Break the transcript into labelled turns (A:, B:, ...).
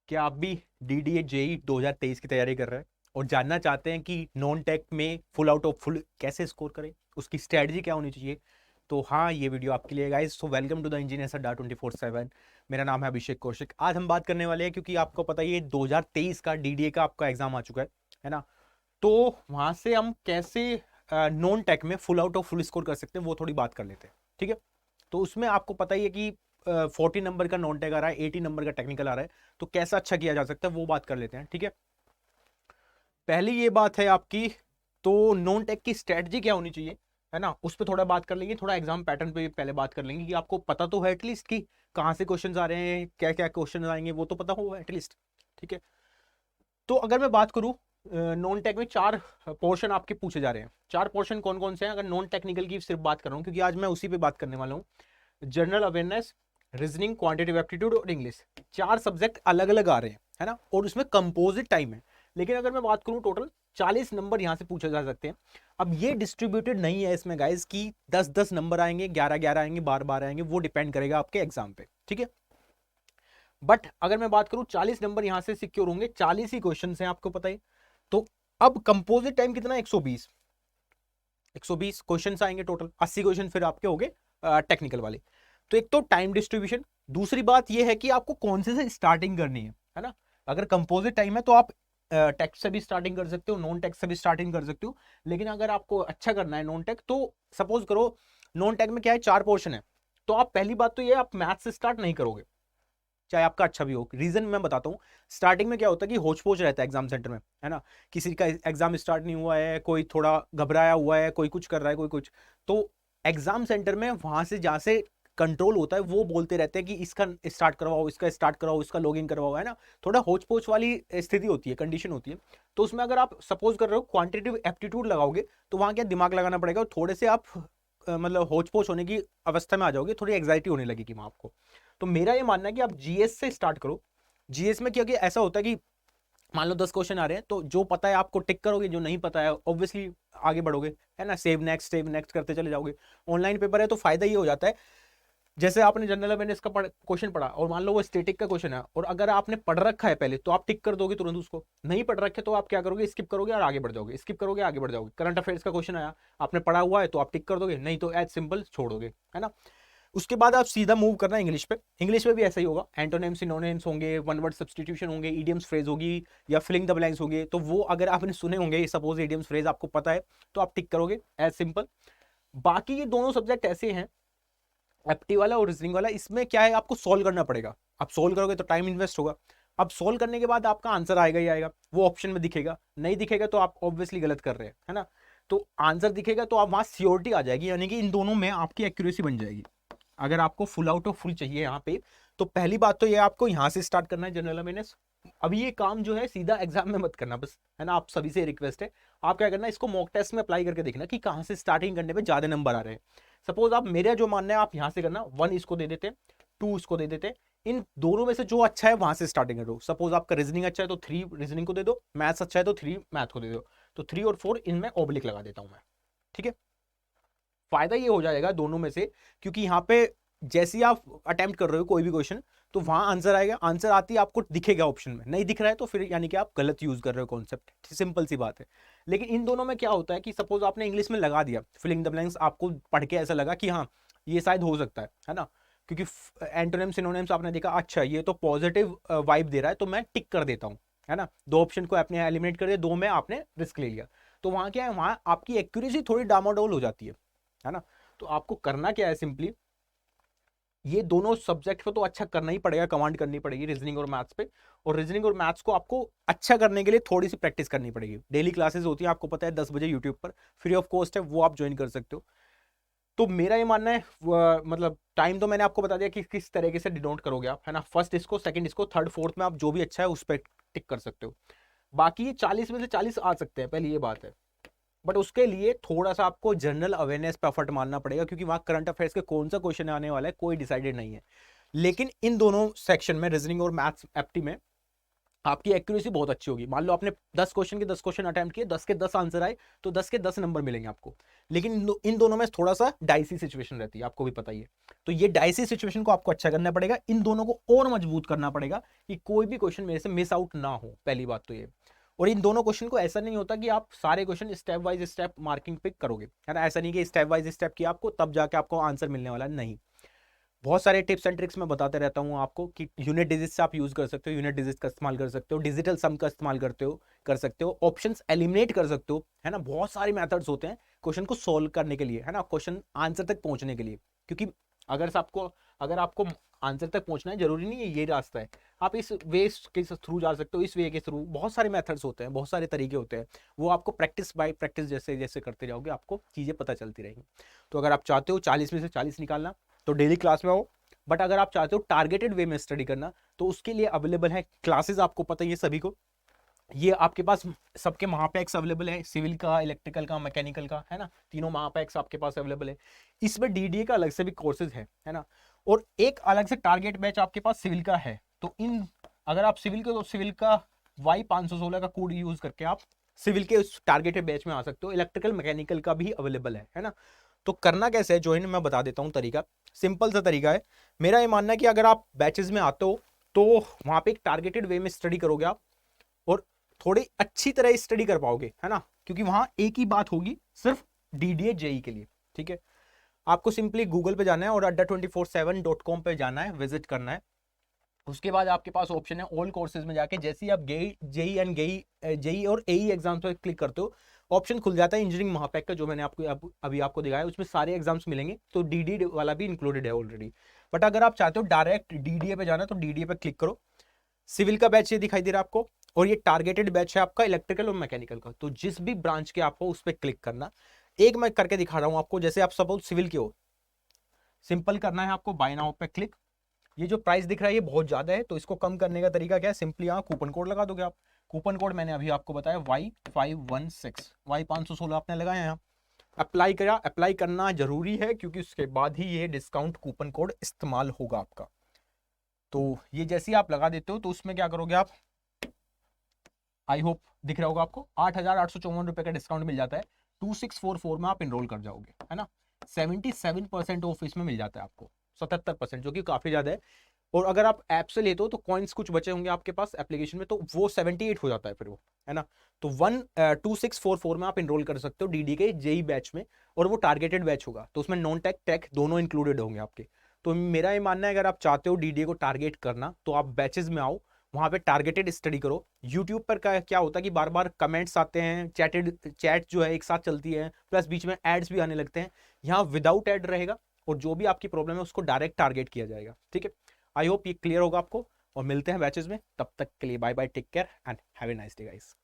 A: क्या आप भी DDA जेई 2023 की तैयारी कर रहे हैं और जानना चाहते हैं कि नॉन टेक में फुल आउट ऑफ फुल कैसे स्कोर करें, उसकी स्ट्रेटजी क्या होनी चाहिए? तो हाँ, ये वीडियो आपके लिए guys. So welcome to the engineers Adda 24/7। मेरा नाम है अभिषेक कौशिक। आज हम बात करने वाले हैं क्योंकि आपको पता ही है 2023 का DDA का आपका एग्जाम आ चुका है ना। तो वहां से हम कैसे नॉन टेक में full out of full score कर सकते हैं वो थोड़ी बात कर लेते हैं, ठीक है। तो उसमें आपको पता ही है कि 40 नंबर का नॉन टेक आ रहा है, 80 नंबर का टेक्निकल आ रहा है। तो कैसा अच्छा किया जा सकता है वो बात कर लेते हैं, ठीक है। पहली ये बात है आपकी, तो नॉन टेक की स्ट्रेटजी क्या होनी चाहिए, है ना, उस पर थोड़ा बात कर लेंगे। थोड़ा एग्जाम पैटर्न पे पहले बात कर लेंगे कि आपको पता तो है एटलीस्ट कि कहाँ से क्वेश्चन आ रहे हैं, क्या क्या क्वेश्चन आएंगे, वो तो पता होगा एटलीस्ट, ठीक है। तो अगर मैं बात करूं, नॉन टेक में 4 पोर्शन आपके पूछे जा रहे हैं। 4 पोर्शन कौन कौन से हैं? अगर नॉन टेक्निकल की सिर्फ बात कर रहा हूं क्योंकि आज मैं उसी पे बात करने वाला हूं। General awareness, reasoning, quantitative aptitude और इंग्लिश। 4 सब्जेक्ट अलग अलग आ रहे हैं, है ना, और उसमें कंपोजिट टाइम है। लेकिन अगर मैं बात करूं, टोटल 40 नंबर यहां से पूछे जा सकते हैं। अब ये डिस्ट्रीब्यूटेड नहीं है इसमें गाइस कि 10-10 नंबर आएंगे, 11-11 आएंगे, 12-12 आएंगे। वो डिपेंड करेगा आपके एग्जाम पे, ठीक है। बट अगर मैं बात करूं, 40 नंबर यहां से सिक्योर होंगे। 40 ही क्वेश्चन हैं, आपको पता है। तो अब कंपोजिट टाइम कितना है? 120। 120 क्वेश्चन आएंगे टोटल। 80 क्वेश्चन फिर आपके हो गए टेक्निकल वाले। तो एक तो टाइम डिस्ट्रीब्यूशन। दूसरी बात यह है कि आपको कौन से स्टार्टिंग करनी है ना। अगर कंपोजिट टाइम है तो आप टेक्स्ट से भी स्टार्टिंग कर सकते हो, नॉन टेक्स्ट से भी स्टार्टिंग कर सकते हो। लेकिन अगर आपको अच्छा करना है नॉन टेक, तो सपोज करो नॉन टेक में क्या है, 4 पोर्शन है। तो आप पहली बात तो ये, आप मैथ से स्टार्ट नहीं करोगे, चाहे आपका अच्छा भी हो। रीजन मैं बताता हूँ। स्टार्टिंग में क्या होता है कि होच पोच रहता है एग्जाम सेंटर में, है ना। किसी का एग्जाम स्टार्ट नहीं हुआ है, कोई थोड़ा घबराया हुआ है, कोई कुछ कर रहा है, कोई कुछ। तो एग्जाम सेंटर में वहां से जहां से कंट्रोल होता है वो बोलते रहते हैं कि इसका स्टार्ट करवाओ, इसका स्टार्ट करवाओ, इसका लॉगिन करवाओ, है ना। थोड़ा होच पोच वाली स्थिति होती है, कंडीशन होती है। तो उसमें अगर आप सपोज कर रहे हो क्वांटिटेटिव एप्टीट्यूड लगाओगे, तो वहां क्या दिमाग लगाना पड़ेगा, और थोड़े से आप मतलब होच पोच होने की अवस्था में आ जाओगे, थोड़ी एग्जाइटी होने लगेगी वहां आपको। तो मेरा ये मानना है कि आप जीएस से स्टार्ट करो। जीएस में क्या, ऐसा होता है कि मान लो 10 क्वेश्चन आ रहे हैं, तो जो पता है आपको टिक करोगे, जो नहीं पता है ऑब्वियसली आगे बढ़ोगे, है ना। सेव नेक्स्ट करते चले जाओगे। ऑनलाइन पेपर है तो फायदा ये हो जाता है, जैसे आपने जनरल अवेयरनेस का क्वेश्चन पढ़ा और मान लो वो स्टेटिक का क्वेश्चन है, और अगर आपने पढ़ रखा है पहले तो आप टिक कर दोगे तुरंत उसको। नहीं पढ़ रखे तो आप क्या करोगे, स्किप करोगे और आगे बढ़ जाओगे, स्किप करोगे आगे बढ़ जाओगे। करंट अफेयर्स का क्वेश्चन आया, आपने पढ़ा हुआ है तो आप टिक कर दोगे, नहीं तो एज सिंपल छोड़ दोगे, है ना। उसके बाद आप सीधा मूव करना इंग्लिश पे। इंग्लिश में भी ऐसा ही होगा, एंटोनिम्स सिनोनिम्स होंगे, वन वर्ड सब्स्टिट्यूशन होंगे, इडियम्स फ्रेज होगी, या फिलिंग द ब्लैंक्स होंगे। तो वो अगर आपने सुने होंगे, सपोज इडियम्स फ्रेज आपको पता है, तो आप टिक करोगे, एज सिंपल। बाकी ये दोनों सब्जेक्ट ऐसे हैं, एप्टी वाला और रीजनिंग वाला। इसमें क्या है, आपको सोल्व करना पड़ेगा। आप सोल्व करोगे तो टाइम इन्वेस्ट होगा। अब सोल्व करने के बाद आपका आंसर आएगा ही आएगा, वो ऑप्शन में दिखेगा। नहीं दिखेगा तो आप ऑब्वियसली गलत कर रहे हैं, है ना। तो आंसर दिखेगा तो आप वहां सियोरिटी आ जाएगी, यानी कि इन दोनों में आपकी एक्यूरेसी बन जाएगी। अगर आपको फुल आउट ऑफ फुल चाहिए यहाँ पे, तो पहली बात तो ये आपको यहाँ से स्टार्ट करना है, जनरल अवेयरनेस। अभी ये काम जो है सीधा एग्जाम में मत करना बस, है ना। आप सभी से रिक्वेस्ट है, आप क्या करना है, इसको मॉक टेस्ट में अप्लाई करके देखना कि कहाँ से स्टार्टिंग करने पे ज्यादा नंबर आ रहे हैं। सपोज आप, मेरा जो मानना है, आप यहाँ से करना, 1 इसको दे देते, 2 इसको दे देते। इन दोनों में से जो अच्छा है वहां से स्टार्टिंग करो। सपोज आपका रीजनिंग अच्छा है तो 3 रीजनिंग को दे दो, मैथ्स अच्छा है तो 3 मैथ को दे दो। तो 3 और 4 इनमें ऑब्लिक लगा देता हूं मैं, ठीक है। फायदा ये हो जाएगा दोनों में से, क्योंकि यहाँ पे जैसे ही आप अटेम्प्ट कर रहे हो कोई भी क्वेश्चन, तो वहां आंसर आएगा। आंसर आती है आपको दिखेगा ऑप्शन में, नहीं दिख रहा है तो फिर यानी कि आप गलत यूज कर रहे हो कॉन्सेप्ट, सिंपल सी बात है। लेकिन इन दोनों में क्या होता है कि सपोज आपने इंग्लिश में लगा दिया फिलिंग द ब्लैंक्स, आपको पढ़ के ऐसा लगा कि हाँ ये शायद हो सकता है ना। क्योंकि एंटोनिम सिनोनिम्स आपने देखा, अच्छा ये तो पॉजिटिव वाइब दे रहा है, तो मैं टिक कर देता हूँ, है ना। 2 ऑप्शन को आपने एलिमिनेट कर दिया, 2 में आपने रिस्क ले लिया। तो वहां क्या है, वहां आपकी एक्यूरेसी थोड़ी डामाडोल हो जाती है ना। तो आपको करना क्या है, सिंपली ये दोनों सब्जेक्ट पे तो अच्छा करना ही पड़ेगा, कमांड करनी पड़ेगी रीजनिंग और मैथ्स पे। और रीजनिंग और मैथ्स को आपको अच्छा करने के लिए थोड़ी सी प्रैक्टिस करनी पड़ेगी। डेली क्लासेस होती है, आपको पता है, 10 बजे यूट्यूब पर फ्री ऑफ कॉस्ट है, वो आप ज्वाइन कर सकते हो। तो मेरा ये मानना है, मतलब टाइम तो मैंने आपको बता दिया कि किस तरीके से डिनोट करोगे आप, है ना। फर्स्ट इसको, सेकंड इसको, थर्ड फोर्थ में आप जो भी अच्छा है उस पर टिक कर सकते हो। बाकी ये 40 में से 40 आ सकते हैं, पहली ये बात है। बट उसके लिए थोड़ा सा आपको जनरल अवेयरनेस पे एफर्ट मारना पड़ेगा, क्योंकि वहां करंट अफेयर्स के कौन सा क्वेश्चन आने वाला है कोई डिसाइडेड नहीं है। लेकिन इन दोनों सेक्शन में, रीजनिंग और मैथ्स एप्टी में, आपकी एक्यूरेसी बहुत अच्छी होगी। मान लो आपने 10 क्वेश्चन के 10 क्वेश्चन अटेम्प्ट किए, 10 के 10 आंसर आए, तो 10 के 10 नंबर मिलेंगे आपको। लेकिन इन दोनों में थोड़ा सा डाइसी सिचुएशन रहती है, आपको भी पता ही है। तो ये डाइसी सिचुएशन को आपको अच्छा करना पड़ेगा, इन दोनों को और मजबूत करना पड़ेगा कि कोई भी क्वेश्चन मेरे से मिस आउट ना हो, पहली बात तो ये। और इन दोनों क्वेश्चन को ऐसा नहीं होता कि आप सारे question stepwise step marking pick करोगे, है ना। ऐसा नहीं कि स्टेप वाइज स्टेप किया आपको तब जाके आपको आंसर मिलने वाला, नहीं। बहुत सारे टिप्स एंड ट्रिक्स मैं बताते रहता हूँ आपको कि यूनिट डिजिट से आप यूज कर सकते हो, यूनिट डिजिट का इस्तेमाल कर सकते हो, डिजिटल सम का इस्तेमाल कर सकते हो, ऑप्शंस एलिमिनेट कर सकते हो, है ना। बहुत सारे मेथड्स होते हैं क्वेश्चन को सोल्व करने के लिए, है ना, क्वेश्चन आंसर तक पहुंचने के लिए। क्योंकि अगर आपको आंसर तक पहुंचना है, जरूरी नहीं है ये रास्ता है, आप इस वे के थ्रू जा सकते हो, इस वे के थ्रू। बहुत सारे मेथड्स होते हैं, बहुत सारे तरीके होते हैं, वो आपको प्रैक्टिस बाय प्रैक्टिस जैसे जैसे करते जाओगे आपको चीजें पता चलती रहेंगी। तो अगर आप चाहते हो 40 में से 40 निकालना, तो डेली क्लास में आओ। बट अगर आप चाहते हो टारगेटेड वे में स्टडी करना, तो उसके लिए अवेलेबल है क्लासेस, आपको पता ही है सभी को। ये आपके पास सबके महापैक्स अवेलेबल है, सिविल का, इलेक्ट्रिकल का, मैकेनिकल का, है ना, तीनों महापैक्स आपके पास अवेलेबल है। इसमें डीडीए का अलग से भी कोर्सेज है ना। और एक अलग से टारगेट बैच आपके पास सिविल का है। तो इन अगर आप सिविल के, तो सिविल का Y516 का कोड यूज करके आप सिविल के उस टारगेटेड बैच में आ सकते हो। इलेक्ट्रिकल मैकेनिकल का भी अवेलेबल है ना। तो करना कैसे है ज्वाइन, मैं बता देता हूँ तरीका। सिंपल सा तरीका है। मेरा ये मानना है कि अगर आप बैचेस में आते हो तो वहां पे एक टारगेटेड वे में स्टडी करोगे आप, और थोड़ी अच्छी तरह स्टडी कर पाओगे, है ना। क्योंकि वहां एक ही बात होगी, सिर्फ डीडीए जेई के लिए, ठीक है। आपको सिंपली गूगल पे जाना है और adda247.com पे जाना है, विजिट करना है। उसके बाद आपके पास ऑप्शन है ऑल कोर्सेज में जाके, जैसे ही आप जेई और एई एग्जाम्स पे क्लिक करते हो, ऑप्शन खुल जाता है इंजीनियरिंग महापैक का, जो मैंने आपको अभी आपको दिखाया। उसमें सारे एग्जाम्स मिलेंगे, तो डीडी वाला भी इंक्लूडेड है ऑलरेडी। बट अगर आप चाहते हो डायरेक्ट डीडीए पे जाना, तो डीडीए पे क्लिक करो। सिविल का बैच ये दिखाई दे रहा है आपको, और ये टारगेटेड बैच है आपका इलेक्ट्रिकल और मैकेनिकल का। तो जिस भी ब्रांच के आप हो उस पर क्लिक करना। एक मैं करके दिखा रहा हूं आपको, जैसे आप सपोज सिविल के हो, सिंपल करना है आपको, बाय नाउ पे क्लिक। ये जो प्राइस दिख रहा है ये बहुत ज्यादा है, तो इसको कम करने का तरीका क्या है, सिंपली यहाँ कूपन कोड लगा दोगे आप। कूपन कोड मैंने अभी आपको बताया Y516, Y516 आपने लगाया यहाँ, अप्लाई करा। अप्लाई करना जरूरी है, क्योंकि उसके बाद ही ये डिस्काउंट कूपन कोड इस्तेमाल होगा आपका। तो ये जैसे ही आप लगा देते हो, तो उसमें क्या करोगे आप, आई होप दिख रहा होगा आपको, 8,854 रुपए का डिस्काउंट मिल जाता है। 2644 में आप इनरोल कर जाओगे, है ना। 77% ऑफ इसमें मिल जाता है आपको, 77%, जो कि काफी ज्यादा है। और अगर आप ऐप से लेते हो तो कॉइन्स कुछ बचे होंगे आपके पास एप्लीकेशन में, तो वो 78 हो जाता है फिर वो, है ना। तो 2644 में आप इनरोल कर सकते हो डीडी के जेई बैच में, और वो टारगेटेड बैच होगा, तो उसमें नॉन टेक टेक दोनों इंक्लूडेड होंगे आपके। तो मेरा ये मानना है, अगर आप चाहते हो डीडी को टारगेट करना, तो आप बैचेस में आओ, वहां पे टारगेटेड स्टडी करो। यूट्यूब पर क्या होता है कि बार बार कमेंट्स आते हैं, चैट जो है एक साथ चलती है, प्लस बीच में एड्स भी आने लगते हैं। यहाँ विदाउट एड रहेगा, और जो भी आपकी प्रॉब्लम है उसको डायरेक्ट टारगेट किया जाएगा, ठीक है। आई होप ये क्लियर होगा आपको, और मिलते हैं बैचेस में। तब तक के लिए bye bye, take care and have a nice day guys.